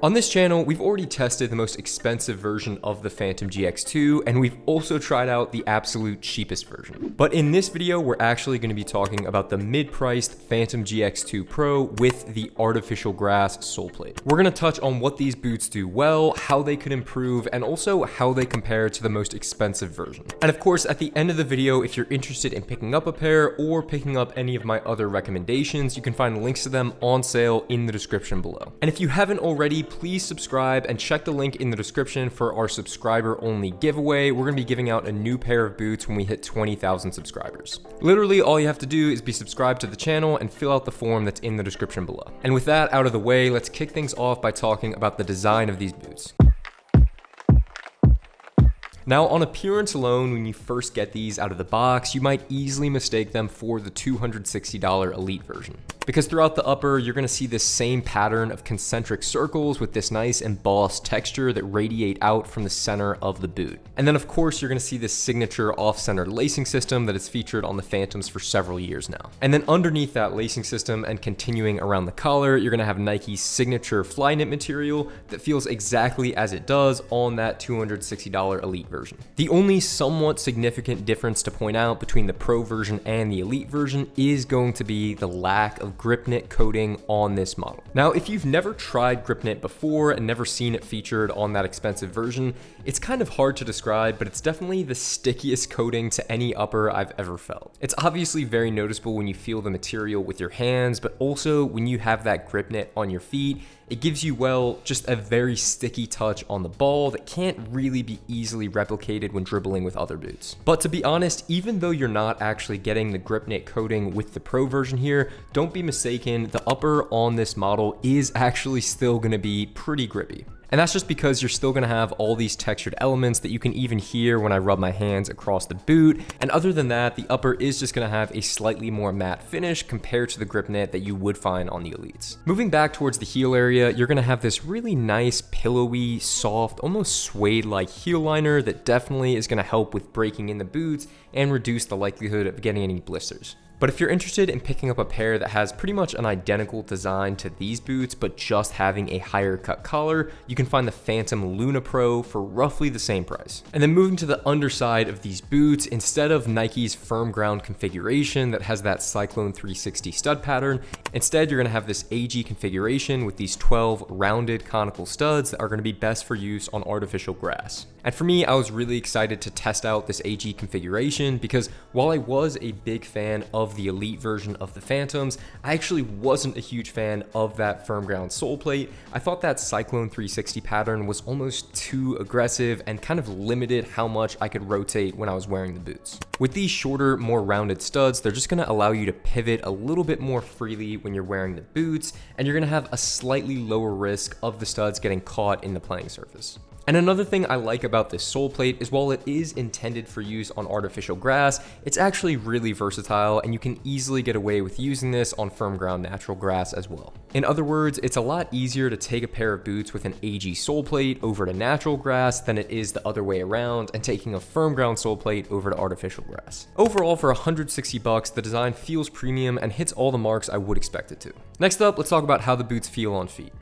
On this channel, we've already tested the most expensive version of the Phantom GX2, and we've also tried out the absolute cheapest version. But in this video, we're actually going to be talking about the mid-priced Phantom GX2 Pro with the artificial grass sole plate. We're going to touch on what these boots do well, how they could improve, and also how they compare to the most expensive version. And of course, at the end of the video, if you're interested in picking up a pair or picking up any of my other recommendations, you can find links to them on sale in the description below. And if you haven't already, please subscribe and check the link in the description for our subscriber only giveaway. We're going to be giving out a new pair of boots when we hit 20,000 subscribers. Literally all you have to do is be subscribed to the channel and fill out the form that's in the description below. And with that out of the way, let's kick things off by talking about the design of these boots. Now, on appearance alone, when you first get these out of the box, you might easily mistake them for the $260 Elite version. Because throughout the upper, you're gonna see this same pattern of concentric circles with this nice embossed texture that radiate out from the center of the boot. And then of course, you're gonna see this signature off-center lacing system that is featured on the Phantoms for several years now. And then underneath that lacing system and continuing around the collar, you're gonna have Nike's signature fly knit material that feels exactly as it does on that $260 Elite version. The only somewhat significant difference to point out between the Pro version and the Elite version is going to be the lack of grip knit coating on this model. Now, if you've never tried grip knit before and never seen it featured on that expensive version, it's kind of hard to describe, but it's definitely the stickiest coating to any upper I've ever felt. It's obviously very noticeable when you feel the material with your hands, but also when you have that grip knit on your feet, it gives you, well, just a very sticky touch on the ball that can't really be easily replicated when dribbling with other boots. But to be honest, even though you're not actually getting the grip knit coating with the Pro version here, don't be mistaken, the upper on this model is actually still gonna be pretty grippy. And that's just because you're still gonna have all these textured elements that you can even hear when I rub my hands across the boot. And other than that, the upper is just gonna have a slightly more matte finish compared to the grip knit that you would find on the Elites. Moving back towards the heel area, you're gonna have this really nice, pillowy, soft, almost suede-like heel liner that definitely is gonna help with breaking in the boots and reduce the likelihood of getting any blisters. But if you're interested in picking up a pair that has pretty much an identical design to these boots, but just having a higher cut collar, you can find the Phantom Luna Pro for roughly the same price. And then moving to the underside of these boots, instead of Nike's firm ground configuration that has that Cyclone 360 stud pattern, instead you're gonna have this AG configuration with these 12 rounded conical studs that are gonna be best for use on artificial grass. And for me, I was really excited to test out this AG configuration because while I was a big fan of the Elite version of the Phantoms, I actually wasn't a huge fan of that firm ground sole plate. I thought that Cyclone 360 pattern was almost too aggressive and kind of limited how much I could rotate when I was wearing the boots. With these shorter, more rounded studs, they're just gonna allow you to pivot a little bit more freely when you're wearing the boots, and you're gonna have a slightly lower risk of the studs getting caught in the playing surface. And another thing I like about this sole plate is while it is intended for use on artificial grass, it's actually really versatile and you can easily get away with using this on firm ground natural grass as well. In other words, it's a lot easier to take a pair of boots with an AG sole plate over to natural grass than it is the other way around and taking a firm ground sole plate over to artificial grass. Overall, for 160 bucks, the design feels premium and hits all the marks I would expect it to. Next up, let's talk about how the boots feel on feet.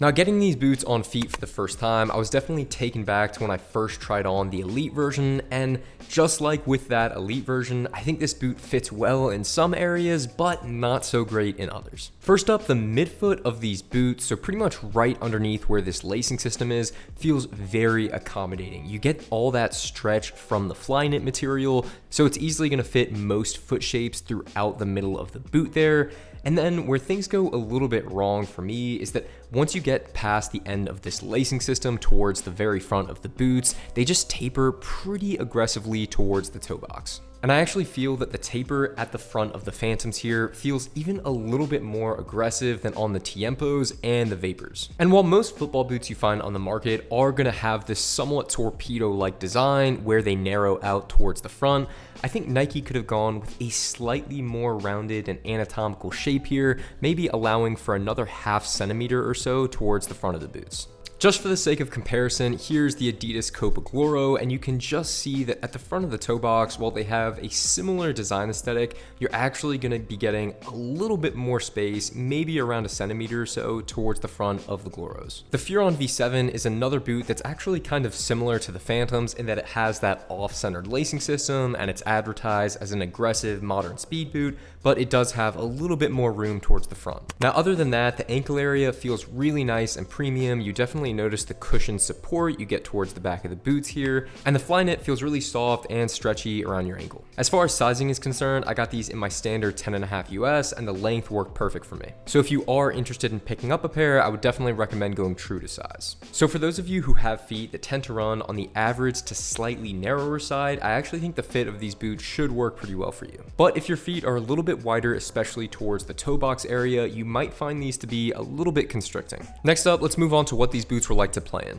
Now, getting these boots on feet for the first time, I was definitely taken back to when I first tried on the Elite version, and just like with that Elite version, I think this boot fits well in some areas, but not so great in others. First up, the midfoot of these boots, so pretty much right underneath where this lacing system is, feels very accommodating. You get all that stretch from the fly knit material, so it's easily gonna fit most foot shapes throughout the middle of the boot there. And then where things go a little bit wrong for me is that once you get past the end of this lacing system towards the very front of the boots, they just taper pretty aggressively towards the toe box. And I actually feel that the taper at the front of the Phantoms here feels even a little bit more aggressive than on the Tiempos and the Vapors. And while most football boots you find on the market are gonna have this somewhat torpedo-like design where they narrow out towards the front, I think Nike could have gone with a slightly more rounded and anatomical shape here, maybe allowing for another ½ centimeter or so towards the front of the boots. Just for the sake of comparison, here's the Adidas Copa Gloro, and you can just see that at the front of the toe box, while they have a similar design aesthetic, you're actually going to be getting a little bit more space, maybe around a centimeter or so, towards the front of the Gloros. The Furon V7 is another boot that's actually kind of similar to the Phantoms in that it has that off-centered lacing system, and it's advertised as an aggressive modern speed boot, but it does have a little bit more room towards the front. Now, other than that, the ankle area feels really nice and premium. You definitely notice the cushion support you get towards the back of the boots here, and the Flyknit feels really soft and stretchy around your ankle. As far as sizing is concerned, I got these in my standard 10.5 US, and the length worked perfect for me. So if you are interested in picking up a pair, I would definitely recommend going true to size. So for those of you who have feet that tend to run on the average to slightly narrower side, I actually think the fit of these boots should work pretty well for you. But if your feet are a little bit wider, especially towards the toe box area, you might find these to be a little bit constricting. Next up, let's move on to what these boots were like to play in.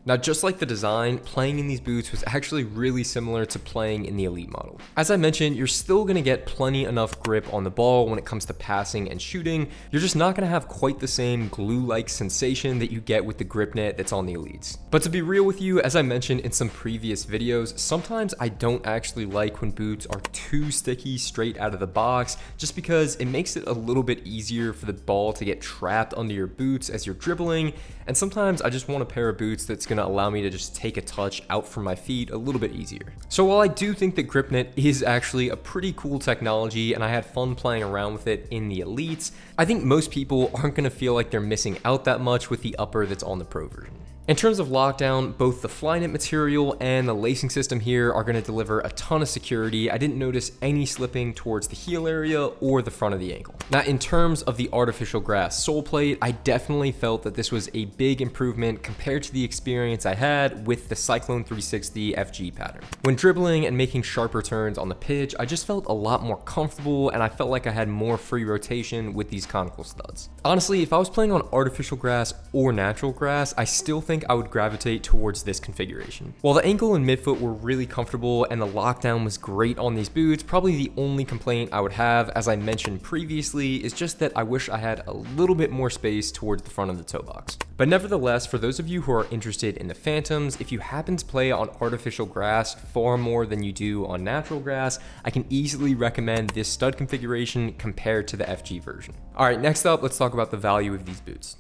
Now, just like the design, playing in these boots was actually really similar to playing in the Elite model. As I mentioned, you're still gonna get plenty enough grip on the ball when it comes to passing and shooting. You're just not gonna have quite the same glue-like sensation that you get with the grip knit that's on the Elites. But to be real with you, as I mentioned in some previous videos, sometimes I don't actually like when boots are too sticky straight out of the box, just because it makes it a little bit easier for the ball to get trapped under your boots as you're dribbling. And sometimes I just want a pair of boots that's gonna allow me to just take a touch out from my feet a little bit easier. So while I do think that grip knit is actually a pretty cool technology and I had fun playing around with it in the Elites, I think most people aren't gonna feel like they're missing out that much with the upper that's on the Pro version. In terms of lockdown, both the Flyknit material and the lacing system here are going to deliver a ton of security. I didn't notice any slipping towards the heel area or the front of the ankle. Now, in terms of the artificial grass sole plate, I definitely felt that this was a big improvement compared to the experience I had with the Cyclone 360 FG pattern. When dribbling and making sharper turns on the pitch, I just felt a lot more comfortable and I felt like I had more free rotation with these conical studs. Honestly, if I was playing on artificial grass or natural grass, I still think I would gravitate towards this configuration. While the ankle and midfoot were really comfortable and the lockdown was great on these boots, probably the only complaint I would have, as I mentioned previously, is just that I wish I had a little bit more space towards the front of the toe box. But nevertheless, for those of you who are interested in the Phantoms, if you happen to play on artificial grass far more than you do on natural grass, I can easily recommend this stud configuration compared to the FG version. All right, next up, let's talk about the value of these boots.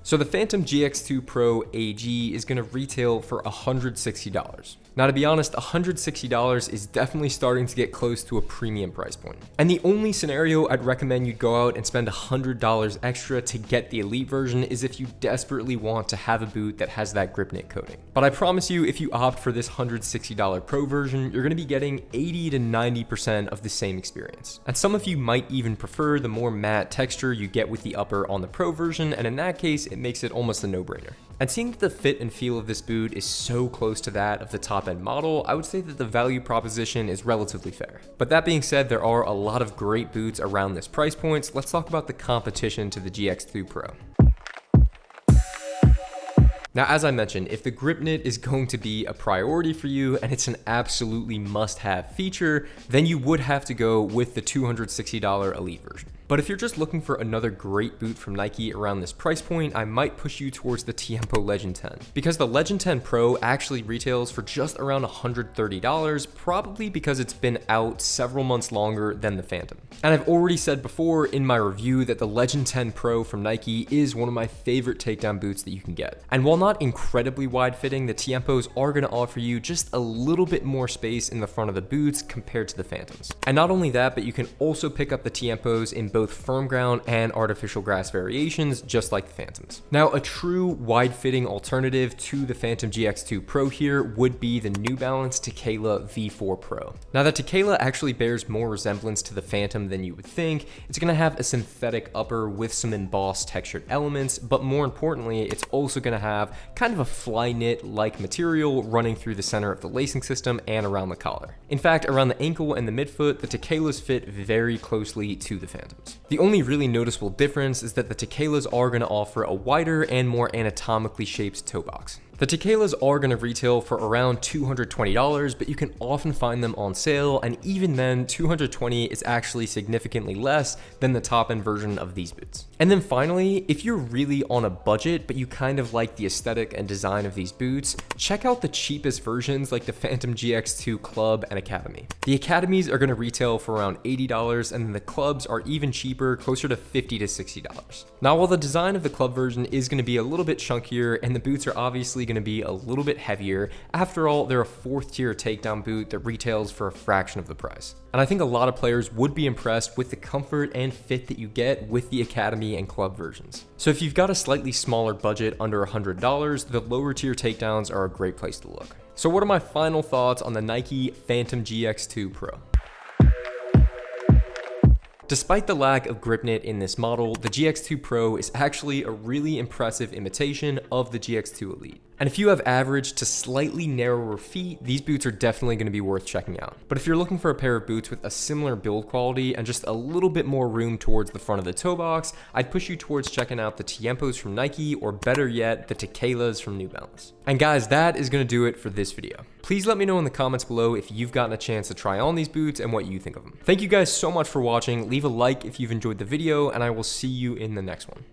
So the Phantom GX2 Pro AG is going to retail for $160. Now, to be honest, $160 is definitely starting to get close to a premium price point. And the only scenario I'd recommend you go out and spend $100 extra to get the Elite version is if you desperately want to have a boot that has that grip knit coating. But I promise you, if you opt for this $160 Pro version, you're going to be getting 80 to 90% of the same experience. And some of you might even prefer the more matte texture you get with the upper on the Pro version, and in that case, it makes it almost a no-brainer. And seeing that the fit and feel of this boot is so close to that of the top-end model, I would say that the value proposition is relatively fair. But that being said, there are a lot of great boots around this price point, so let's talk about the competition to the GX2 Pro. Now, as I mentioned, if the grip knit is going to be a priority for you and it's an absolutely must-have feature, then you would have to go with the $260 Elite version. But if you're just looking for another great boot from Nike around this price point, I might push you towards the Tiempo Legend 10. Because the Legend 10 Pro actually retails for just around $130, probably because it's been out several months longer than the Phantom. And I've already said before in my review that the Legend 10 Pro from Nike is one of my favorite takedown boots that you can get. And while not incredibly wide fitting, the Tiempos are going to offer you just a little bit more space in the front of the boots compared to the Phantoms. And not only that, but you can also pick up the Tiempos in both firm ground and artificial grass variations, just like the Phantoms. Now, a true wide-fitting alternative to the Phantom GX2 Pro here would be the New Balance Tekela V4 Pro. Now, the Tekela actually bears more resemblance to the Phantom than you would think. It's going to have a synthetic upper with some embossed textured elements, but more importantly, it's also going to have kind of a Flyknit-like material running through the center of the lacing system and around the collar. In fact, around the ankle and the midfoot, the Tekelas fit very closely to the Phantoms. The only really noticeable difference is that the Tekelas are going to offer a wider and more anatomically shaped toe box. The Tequelas are going to retail for around $220, but you can often find them on sale, and even then, $220 is actually significantly less than the top end version of these boots. And then finally, if you're really on a budget, but you kind of like the aesthetic and design of these boots, check out the cheapest versions like the Phantom GX2 Club and Academy. The Academies are going to retail for around $80, and then the Clubs are even cheaper, closer to $50 to $60. Now, while the design of the Club version is going to be a little bit chunkier, and the boots are obviously going to be a little bit heavier, after all, they're a 4th tier takedown boot that retails for a fraction of the price. And I think a lot of players would be impressed with the comfort and fit that you get with the Academy and Club versions. So if you've got a slightly smaller budget under $100, the lower tier takedowns are a great place to look. So what are my final thoughts on the Nike Phantom GX2 Pro? Despite the lack of grip knit in this model, the GX2 Pro is actually a really impressive imitation of the GX2 Elite. And if you have average to slightly narrower feet, these boots are definitely going to be worth checking out. But if you're looking for a pair of boots with a similar build quality and just a little bit more room towards the front of the toe box, I'd push you towards checking out the Tiempos from Nike, or better yet, the Tequelas from New Balance. And guys, that is going to do it for this video. Please let me know in the comments below if you've gotten a chance to try on these boots and what you think of them. Thank you guys so much for watching. Leave a like if you've enjoyed the video, and I will see you in the next one.